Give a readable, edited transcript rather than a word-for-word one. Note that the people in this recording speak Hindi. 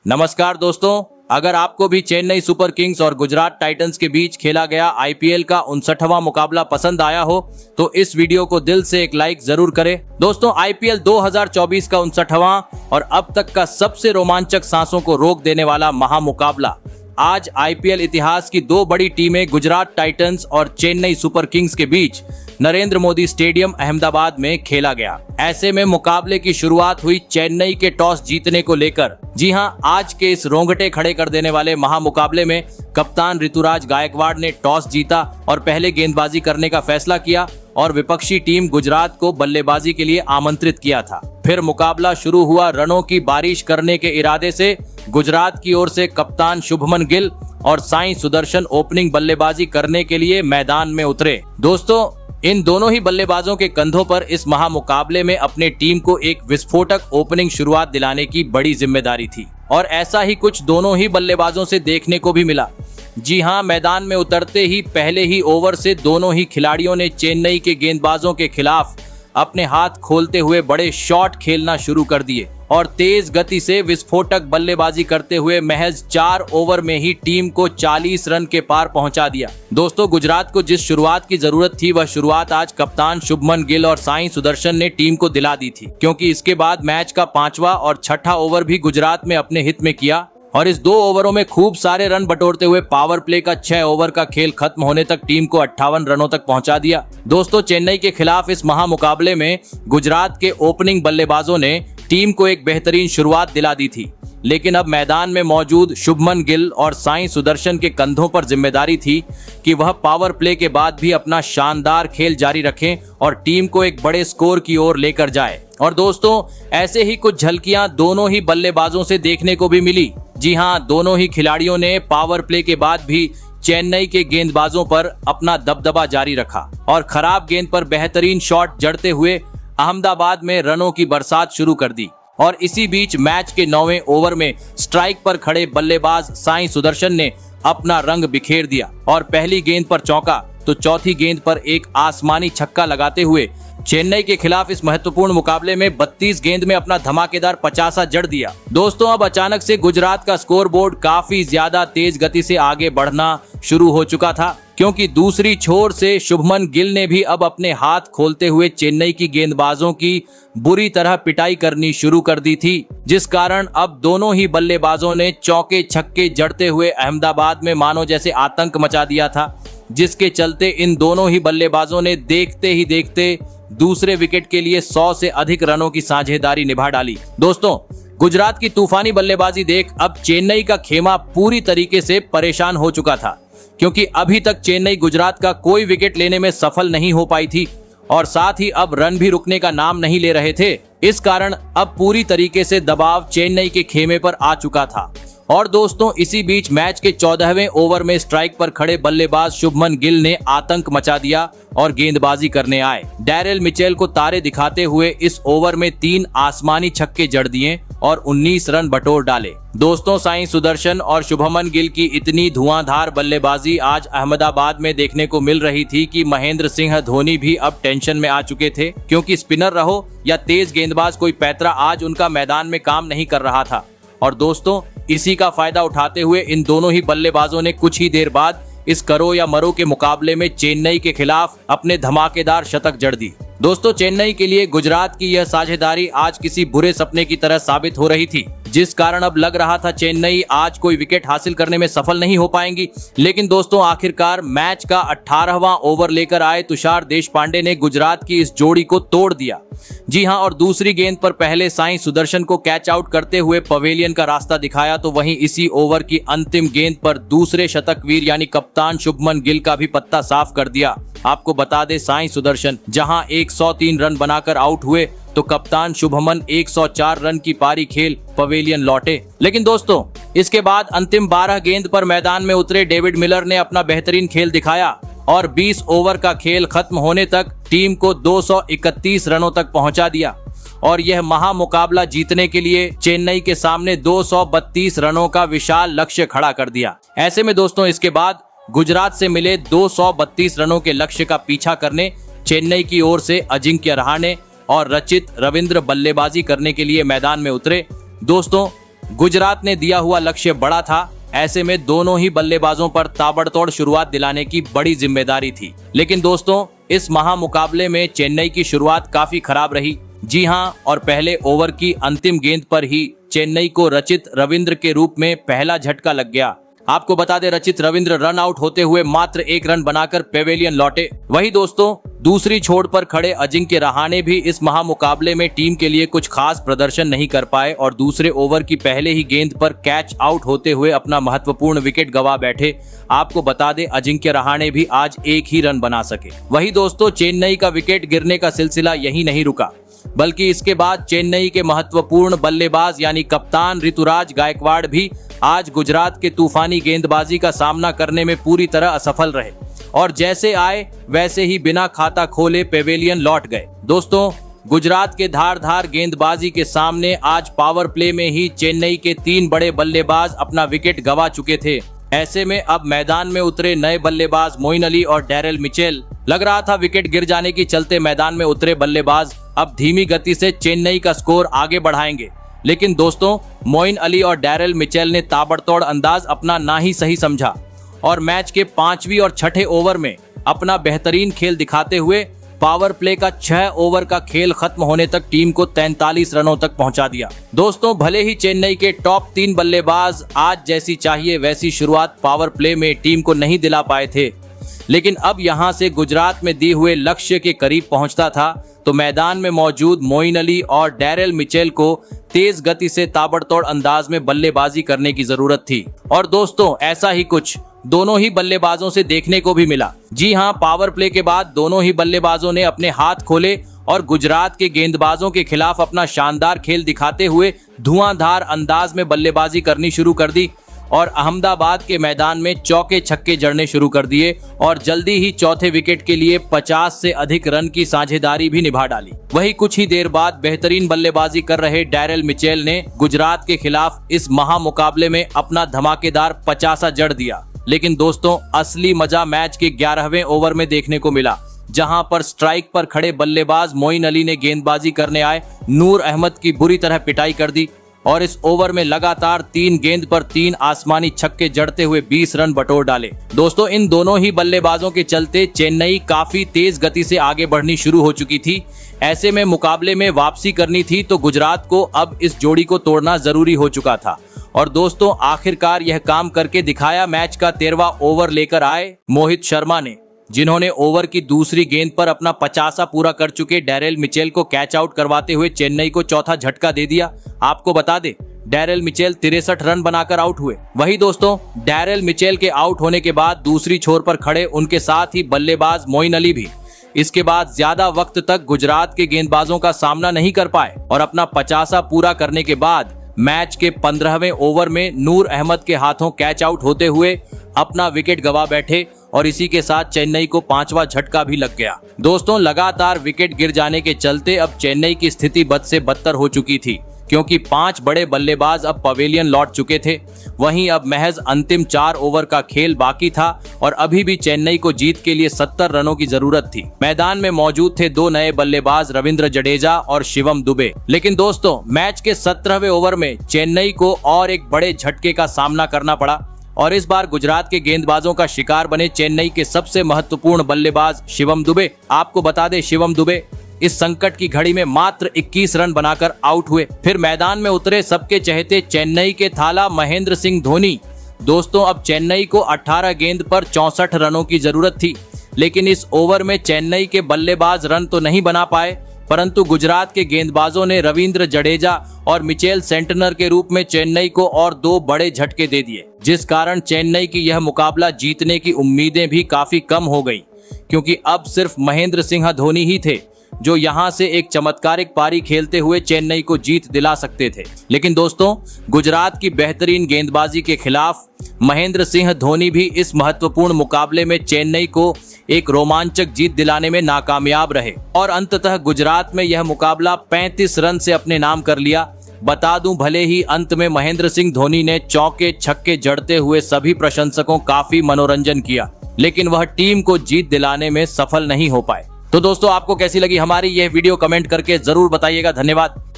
नमस्कार दोस्तों, अगर आपको भी चेन्नई सुपर किंग्स और गुजरात टाइटंस के बीच खेला गया आईपीएल का 59वां मुकाबला पसंद आया हो तो इस वीडियो को दिल से एक लाइक जरूर करें। दोस्तों, आईपीएल 2024 का 59वां और अब तक का सबसे रोमांचक सांसों को रोक देने वाला महामुकाबला आज आईपीएल इतिहास की दो बड़ी टीमें गुजरात टाइटंस और चेन्नई सुपर किंग्स के बीच नरेंद्र मोदी स्टेडियम अहमदाबाद में खेला गया। ऐसे में मुकाबले की शुरुआत हुई चेन्नई के टॉस जीतने को लेकर। जी हां, आज के इस रोंगटे खड़े कर देने वाले महामुकाबले में कप्तान ऋतुराज गायकवाड़ ने टॉस जीता और पहले गेंदबाजी करने का फैसला किया और विपक्षी टीम गुजरात को बल्लेबाजी के लिए आमंत्रित किया था। फिर मुकाबला शुरू हुआ। रनों की बारिश करने के इरादे से गुजरात की ओर से कप्तान शुभमन गिल और साई सुदर्शन ओपनिंग बल्लेबाजी करने के लिए मैदान में उतरे। दोस्तों, इन दोनों ही बल्लेबाजों के कंधों पर इस महामुकाबले में अपने टीम को एक विस्फोटक ओपनिंग शुरुआत दिलाने की बड़ी जिम्मेदारी थी और ऐसा ही कुछ दोनों ही बल्लेबाजों से देखने को भी मिला। जी हां, मैदान में उतरते ही पहले ही ओवर से दोनों ही खिलाड़ियों ने चेन्नई के गेंदबाजों के खिलाफ अपने हाथ खोलते हुए बड़े शॉट खेलना शुरू कर दिए और तेज गति से विस्फोटक बल्लेबाजी करते हुए महज 4 ओवर में ही टीम को 40 रन के पार पहुंचा दिया। दोस्तों, गुजरात को जिस शुरुआत की जरूरत थी वह शुरुआत आज कप्तान शुभमन गिल और साई सुदर्शन ने टीम को दिला दी थी, क्योंकि इसके बाद मैच का 5वां और 6ठा ओवर भी गुजरात में अपने हित में किया और इस 2 ओवरों में खूब सारे रन बटोरते हुए पावर प्ले का 6 ओवर का खेल खत्म होने तक टीम को 58 रनों तक पहुंचा दिया। दोस्तों, चेन्नई के खिलाफ इस महामुकाबले में गुजरात के ओपनिंग बल्लेबाजों ने टीम को एक बेहतरीन शुरुआत दिला दी थी, लेकिन अब मैदान में मौजूद शुभमन गिल और साई सुदर्शन के कंधों पर जिम्मेदारी थी कि वह पावर प्ले के बाद भी अपना शानदार खेल जारी रखें और टीम को एक बड़े स्कोर की ओर लेकर जाए। और दोस्तों, ऐसे ही कुछ झलकियां दोनों ही बल्लेबाजों से देखने को भी मिली। जी हां, दोनों ही खिलाड़ियों ने पावर प्ले के बाद भी चेन्नई के गेंदबाजों पर अपना दबदबा जारी रखा और खराब गेंद पर बेहतरीन शॉट जड़ते हुए अहमदाबाद में रनों की बरसात शुरू कर दी। और इसी बीच मैच के 9वें ओवर में स्ट्राइक पर खड़े बल्लेबाज साई सुदर्शन ने अपना रंग बिखेर दिया और पहली गेंद पर चौका तो चौथी गेंद पर एक आसमानी छक्का लगाते हुए चेन्नई के खिलाफ इस महत्वपूर्ण मुकाबले में 32 गेंद में अपना धमाकेदार 50 जड़ दिया। दोस्तों, अब अचानक से गुजरात का स्कोरबोर्ड काफी ज्यादा तेज गति से आगे बढ़ना शुरू हो चुका था, क्योंकि दूसरी छोर से शुभमन गिल ने भी अब अपने हाथ खोलते हुए चेन्नई की गेंदबाजों की बुरी तरह पिटाई करनी शुरू कर दी थी, जिस कारण अब दोनों ही बल्लेबाजों ने चौके छक्के जड़ते हुए अहमदाबाद में मानो जैसे आतंक मचा दिया था, जिसके चलते इन दोनों ही बल्लेबाजों ने देखते ही देखते दूसरे विकेट के लिए 100 से अधिक रनों की साझेदारी निभा डाली। दोस्तों, गुजरात की तूफानी बल्लेबाजी देख अब चेन्नई का खेमा पूरी तरीके से परेशान हो चुका था, क्योंकि अभी तक चेन्नई गुजरात का कोई विकेट लेने में सफल नहीं हो पाई थी और साथ ही अब रन भी रुकने का नाम नहीं ले रहे थे। इस कारण अब पूरी तरीके से दबाव चेन्नई के खेमे पर आ चुका था। और दोस्तों, इसी बीच मैच के 14वें ओवर में स्ट्राइक पर खड़े बल्लेबाज शुभमन गिल ने आतंक मचा दिया और गेंदबाजी करने आए। डैरेल मिचेल को तारे दिखाते हुए इस ओवर में 3 आसमानी छक्के जड़ दिए और 19 रन बटोर डाले। दोस्तों, साई सुदर्शन और शुभमन गिल की इतनी धुआंधार बल्लेबाजी आज अहमदाबाद में देखने को मिल रही थी कि महेंद्र सिंह धोनी भी अब टेंशन में आ चुके थे, क्योंकि स्पिनर रहो या तेज गेंदबाज कोई पैतरा आज उनका मैदान में काम नहीं कर रहा था। और दोस्तों, इसी का फायदा उठाते हुए इन दोनों ही बल्लेबाजों ने कुछ ही देर बाद इस करो या मरो के मुकाबले में चेन्नई के खिलाफ अपने धमाकेदार शतक जड़ दी। दोस्तों, चेन्नई के लिए गुजरात की यह साझेदारी आज किसी बुरे सपने की तरह साबित हो रही थी, जिस कारण अब लग रहा था चेन्नई आज कोई विकेट हासिल करने में सफल नहीं हो पाएंगी। लेकिन दोस्तों, आखिरकार मैच का 18वां ओवर लेकर आए तुषार देशपांडे ने गुजरात की इस जोड़ी को तोड़ दिया। जी हां, और दूसरी गेंद पर पहले साई सुदर्शन को कैच आउट करते हुए पवेलियन का रास्ता दिखाया, तो वहीं इसी ओवर की अंतिम गेंद पर दूसरे शतकवीर यानी कप्तान शुभमन गिल का भी पत्ता साफ कर दिया। आपको बता दे, साई सुदर्शन जहां 103 रन बनाकर आउट हुए तो कप्तान शुभमन 104 रन की पारी खेल पवेलियन लौटे। लेकिन दोस्तों, इसके बाद अंतिम 12 गेंद पर मैदान में उतरे डेविड मिलर ने अपना बेहतरीन खेल दिखाया और 20 ओवर का खेल खत्म होने तक टीम को 231 रनों तक पहुंचा दिया और यह महामुकाबला जीतने के लिए चेन्नई के सामने 232 रनों का विशाल लक्ष्य खड़ा कर दिया। ऐसे में दोस्तों, इसके बाद गुजरात से मिले 232 रनों के लक्ष्य का पीछा करने चेन्नई की ओर से अजिंक्य रहाणे और रचित रविंद्र बल्लेबाजी करने के लिए मैदान में उतरे। दोस्तों, गुजरात ने दिया हुआ लक्ष्य बड़ा था, ऐसे में दोनों ही बल्लेबाजों पर ताबड़तोड़ शुरुआत दिलाने की बड़ी जिम्मेदारी थी। लेकिन दोस्तों, इस महामुकाबले में चेन्नई की शुरुआत काफी खराब रही। जी हां, और पहले ओवर की अंतिम गेंद पर ही चेन्नई को रचित रविंद्र के रूप में पहला झटका लग गया। आपको बता दें, रचित रविंद्र रन आउट होते हुए मात्र 1 रन बनाकर पेवेलियन लौटे। वही दोस्तों, दूसरी छोर पर खड़े अजिंक्य रहाणे भी इस महामुकाबले में टीम के लिए कुछ खास प्रदर्शन नहीं कर पाए और दूसरे ओवर की पहले ही गेंद पर कैच आउट होते हुए अपना महत्वपूर्ण विकेट गंवा बैठे। आपको बता दें, अजिंक्य रहाणे भी आज 1 ही रन बना सके। वही दोस्तों, चेन्नई का विकेट गिरने का सिलसिला यही नहीं रुका, बल्कि इसके बाद चेन्नई के महत्वपूर्ण बल्लेबाज यानी कप्तान ऋतुराज गायकवाड़ भी आज गुजरात के तूफानी गेंदबाजी का सामना करने में पूरी तरह असफल रहे और जैसे आए वैसे ही बिना खाता खोले पेवेलियन लौट गए। दोस्तों, गुजरात के धारदार गेंदबाजी के सामने आज पावर प्ले में ही चेन्नई के 3 बड़े बल्लेबाज अपना विकेट गंवा चुके थे। ऐसे में अब मैदान में उतरे नए बल्लेबाज मोइन अली और डैरेल मिचेल। लग रहा था विकेट गिर जाने की चलते मैदान में उतरे बल्लेबाज अब धीमी गति से चेन्नई का स्कोर आगे बढ़ाएंगे, लेकिन दोस्तों, मोइन अली और डैरेल मिचेल ने ताबड़तोड़ अंदाज अपना ना ही सही समझा और मैच के 5वें और 6ठे ओवर में अपना बेहतरीन खेल दिखाते हुए पावर प्ले का 6 ओवर का खेल खत्म होने तक टीम को 43 रनों तक पहुंचा दिया। दोस्तों, भले ही चेन्नई के टॉप 3 बल्लेबाज आज जैसी चाहिए वैसी शुरुआत पावर प्ले में टीम को नहीं दिला पाए थे, लेकिन अब यहां से गुजरात में दिए हुए लक्ष्य के करीब पहुंचता था तो मैदान में मौजूद मोइन अली और डैरेल मिचेल को तेज गति से ताबड़तोड़ अंदाज में बल्लेबाजी करने की जरूरत थी। और दोस्तों, ऐसा ही कुछ दोनों ही बल्लेबाजों से देखने को भी मिला। जी हां, पावर प्ले के बाद दोनों ही बल्लेबाजों ने अपने हाथ खोले और गुजरात के गेंदबाजों के खिलाफ अपना शानदार खेल दिखाते हुए धुआंधार अंदाज में बल्लेबाजी करनी शुरू कर दी और अहमदाबाद के मैदान में चौके छक्के जड़ने शुरू कर दिए और जल्दी ही चौथे विकेट के लिए 50 से अधिक रन की साझेदारी भी निभा डाली। वही कुछ ही देर बाद बेहतरीन बल्लेबाजी कर रहे डैरेल मिचेल ने गुजरात के खिलाफ इस महामुकाबले में अपना धमाकेदार 50 जड़ दिया। लेकिन दोस्तों, असली मजा मैच के 11वें ओवर में देखने को मिला, जहां पर स्ट्राइक पर खड़े बल्लेबाज मोइन अली ने गेंदबाजी करने आए नूर अहमद की बुरी तरह पिटाई कर दी और इस ओवर में लगातार 3 गेंद पर 3 आसमानी छक्के जड़ते हुए 20 रन बटोर डाले। दोस्तों, इन दोनों ही बल्लेबाजों के चलते चेन्नई काफी तेज गति से आगे बढ़नी शुरू हो चुकी थी। ऐसे में मुकाबले में वापसी करनी थी तो गुजरात को अब इस जोड़ी को तोड़ना जरूरी हो चुका था और दोस्तों, आखिरकार यह काम करके दिखाया। मैच का 13वां ओवर लेकर आए मोहित शर्मा ने, जिन्होंने ओवर की दूसरी गेंद पर अपना 50 पूरा कर चुके डैरेल मिचेल को कैच आउट करवाते हुए चेन्नई को चौथा झटका दे दिया। आपको बता दें, डैरेल मिचेल 63 रन बनाकर आउट हुए। वही दोस्तों, डैरेल मिचेल के आउट होने के बाद दूसरी छोर पर खड़े उनके साथ ही बल्लेबाज मोइन अली भी इसके बाद ज्यादा वक्त तक गुजरात के गेंदबाजों का सामना नहीं कर पाए और अपना 50 पूरा करने के बाद मैच के 15वें ओवर में नूर अहमद के हाथों कैच आउट होते हुए अपना विकेट गंवा बैठे और इसी के साथ चेन्नई को 5वां झटका भी लग गया। दोस्तों, लगातार विकेट गिर जाने के चलते अब चेन्नई की स्थिति बद से बदतर हो चुकी थी, क्योंकि 5 बड़े बल्लेबाज अब पवेलियन लौट चुके थे। वहीं अब महज अंतिम 4 ओवर का खेल बाकी था और अभी भी चेन्नई को जीत के लिए 70 रनों की जरूरत थी। मैदान में मौजूद थे 2 नए बल्लेबाज रविंद्र जडेजा और शिवम दुबे। लेकिन दोस्तों, मैच के 17वें ओवर में चेन्नई को और एक बड़े झटके का सामना करना पड़ा और इस बार गुजरात के गेंदबाजों का शिकार बने चेन्नई के सबसे महत्वपूर्ण बल्लेबाज शिवम दुबे। आपको बता दें, शिवम दुबे इस संकट की घड़ी में मात्र 21 रन बनाकर आउट हुए। फिर मैदान में उतरे सबके चहेते चेन्नई के थाला महेंद्र सिंह धोनी। दोस्तों, अब चेन्नई को 18 गेंद पर 64 रनों की जरूरत थी, लेकिन इस ओवर में चेन्नई के बल्लेबाज रन तो नहीं बना पाए, परंतु गुजरात के गेंदबाजों ने रविंद्र जडेजा और मिचेल सेंटनर के रूप में चेन्नई को और 2 बड़े झटके दे दिए, जिस कारण चेन्नई की यह मुकाबला जीतने की उम्मीदें भी काफी कम हो गई, क्योंकि अब सिर्फ महेंद्र सिंह धोनी ही थे जो यहां से एक चमत्कारिक पारी खेलते हुए चेन्नई को जीत दिला सकते थे। लेकिन दोस्तों, गुजरात की बेहतरीन गेंदबाजी के खिलाफ महेंद्र सिंह धोनी भी इस महत्वपूर्ण मुकाबले में चेन्नई को एक रोमांचक जीत दिलाने में नाकामयाब रहे और अंततः गुजरात में यह मुकाबला 35 रन से अपने नाम कर लिया। बता दूं, भले ही अंत में महेंद्र सिंह धोनी ने चौके छक्के जड़ते हुए सभी प्रशंसकों काफी मनोरंजन किया, लेकिन वह टीम को जीत दिलाने में सफल नहीं हो पाए। तो दोस्तों, आपको कैसी लगी हमारी यह वीडियो कमेंट करके जरूर बताइएगा। धन्यवाद।